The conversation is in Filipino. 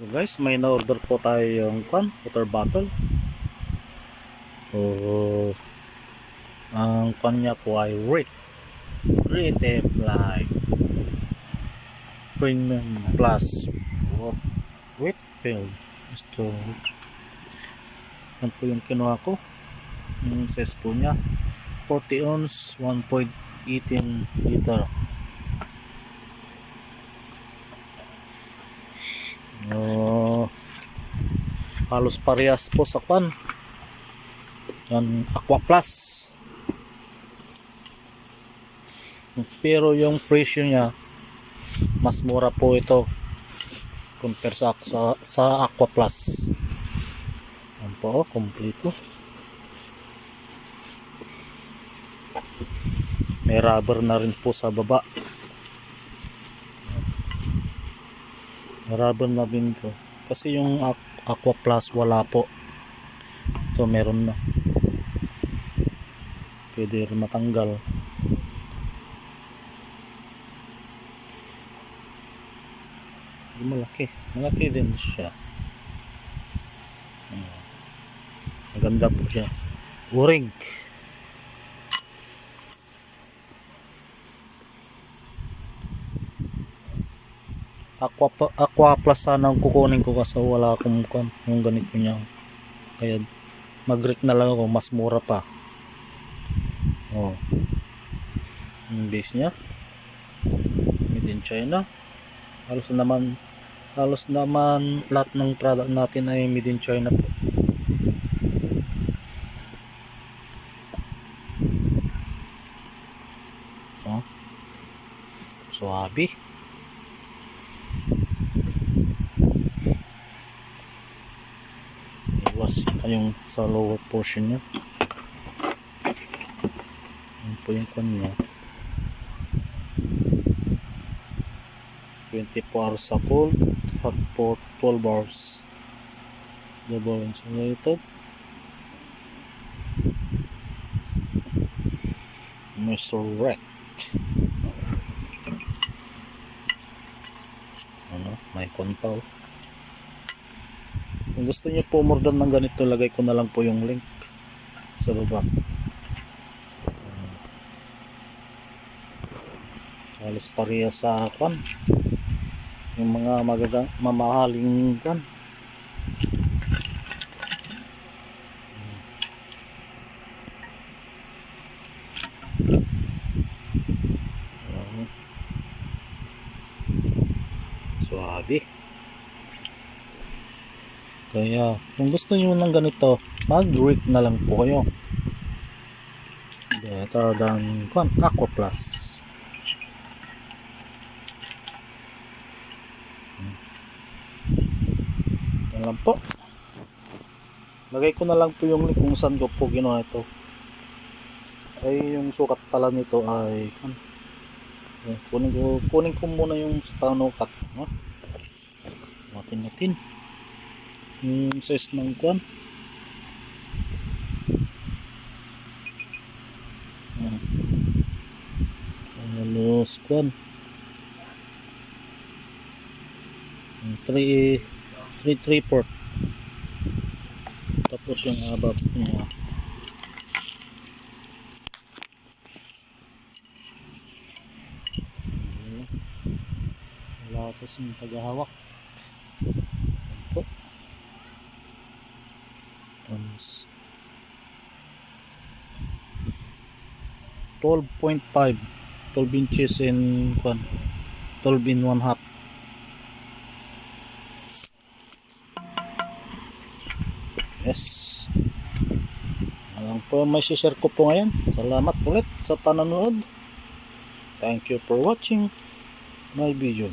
So guys, may na-order po tayo yung water bottle. So, ang niya po ay Creative Life Premium Plus Whitfield. So, yan po yung kinuha ko. Yung size po niya 40 ounce 1.18 liter. Halos parehas po sa yan, Aqua Plus, pero yung presyo niya mas mura po ito compare sa Aqua Plus. Yan po, kompleto. May rubber na rin po sa baba. May rubber na din ito kasi yung Aqua Plus wala po. Ito meron na, pwede rin matanggal. Malaki din siya. Maganda po siya. Urig. Aqua Plus sana ang kukunin ko kasi wala akong yung ganito niya. Kaya mag-rec na lang ako, mas mura pa. Yung base niya made in China. Halos naman lahat ng product natin ay made in China po. Suabe. Iwas yung sa lower portion niya. Yan po yung kanya. 24 hours sa cold, hot for 12 hours. Double insulated. Mr. Rec. May kontaw. Kung gusto niyo po umorder ng ganito, lagay ko na lang po yung link sa baba. Halos pareha sa yung mga mamahaling suabe. Kaya kung gusto niyo ng ganito, mag-rec na lang po kayo. Better than Aqua Plus. Yan lang po. Lagay ko na lang po yung link kung saan ko po ginawa ito. Ay yung sukat pala nito ay kunin ko muna yung panukat, no? Natin yung size ng halos 3/4, tapos yung above niya wala kasing tagahawak. 12.5 12 inches in 12 in 1/2. Yes, alam po may share ko po ngayon. Salamat ulit sa panonood. Thank you for watching my video.